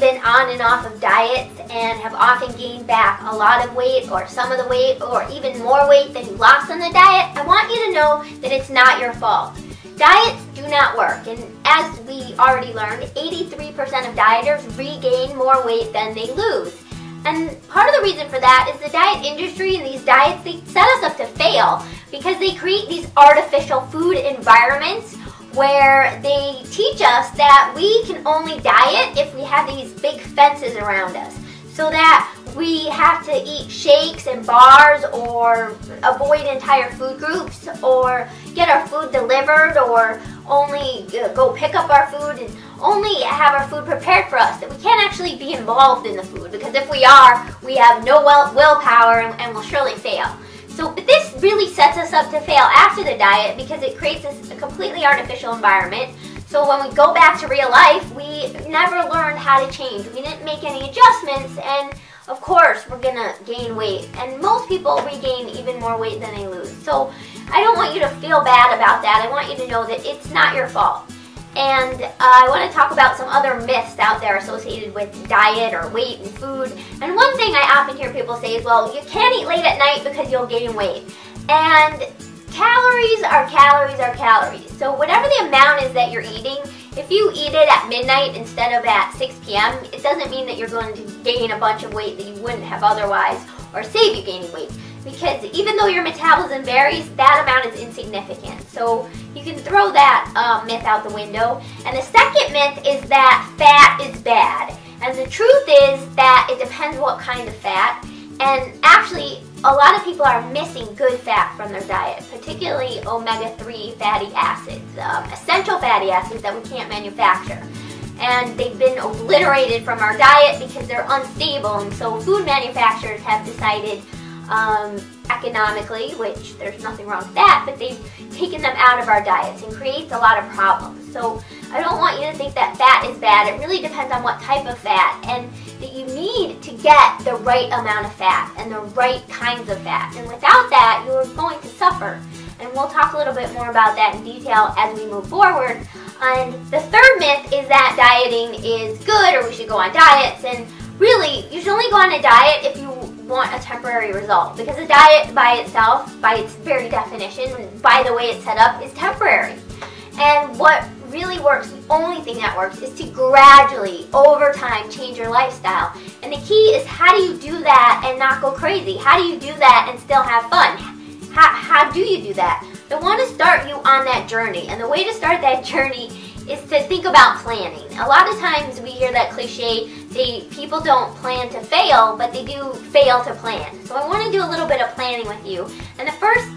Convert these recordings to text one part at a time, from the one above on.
been on and off of diets and have often gained back a lot of weight or some of the weight or even more weight than you lost on the diet, I want you to know that it's not your fault. Diets do not work, and as we already learned, 83% of dieters regain more weight than they lose. And part of the reason for that is the diet industry and these diets, they set us up to fail because they create these artificial food environments where they teach us that we can only diet if we have these big fences around us, so that we have to eat shakes and bars or avoid entire food groups or get our food delivered or only go pick up our food and only have our food prepared for us, that we can't actually be involved in the food, because if we are, we have no willpower and will surely fail. So this really sets us up to fail after the diet because it creates a completely artificial environment. So when we go back to real life, we never learned how to change. We didn't make any adjustments, and of course we're gonna gain weight. And most people regain even more weight than they lose. So I don't want you to feel bad about that. I want you to know that it's not your fault. And I want to talk about some other myths out there associated with diet or weight and food. And one thing I often hear people say is, well, you can't eat late at night because you'll gain weight. And calories are calories are calories. So whatever the amount is that you're eating, if you eat it at midnight instead of at 6 p.m., it doesn't mean that you're going to gain a bunch of weight that you wouldn't have otherwise or save you gaining weight. Because even though your metabolism varies, that amount is insignificant. So you can throw that myth out the window. And the second myth is that fat is bad. And the truth is that it depends what kind of fat. And actually, a lot of people are missing good fat from their diet, particularly omega-3 fatty acids, essential fatty acids that we can't manufacture. And they've been obliterated from our diet because they're unstable. And so food manufacturers have decided economically, which there's nothing wrong with that, but they've taken them out of our diets and creates a lot of problems. So I don't want you to think that fat is bad. It really depends on what type of fat, and that you need to get the right amount of fat and the right kinds of fat. And without that, you're going to suffer. And we'll talk a little bit more about that in detail as we move forward. And the third myth is that dieting is good, or we should go on diets. And really, you should only go on a diet if you want a temporary result, because a diet by itself, by its very definition, by the way it's set up, is temporary. And what really works, the only thing that works, is to gradually, over time, change your lifestyle. And the key is, how do you do that and not go crazy? How do you do that and still have fun? How do you do that? I want to start you on that journey, and the way to start that journey is to think about planning. A lot of times we hear that cliche, people don't plan to fail, but they do fail to plan. So I want to do a little bit of planning with you. And the first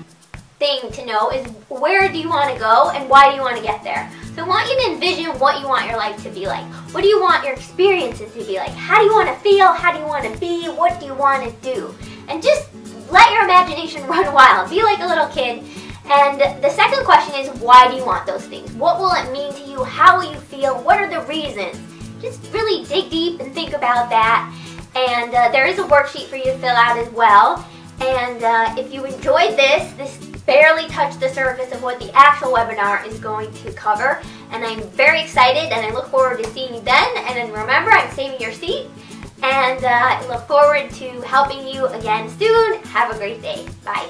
thing to know is, where do you want to go and why do you want to get there? So I want you to envision what you want your life to be like. What do you want your experiences to be like? How do you want to feel? How do you want to be? What do you want to do? And just let your imagination run wild. Be like a little kid. And the second question is, why do you want those things? What will it mean to you? How will you feel? What are the reasons? Just really dig deep and think about that. And there is a worksheet for you to fill out as well. And if you enjoyed this barely touched the surface of what the actual webinar is going to cover. And I'm very excited, and I look forward to seeing you then. And then remember, I'm saving your seat. And I look forward to helping you again soon. Have a great day. Bye.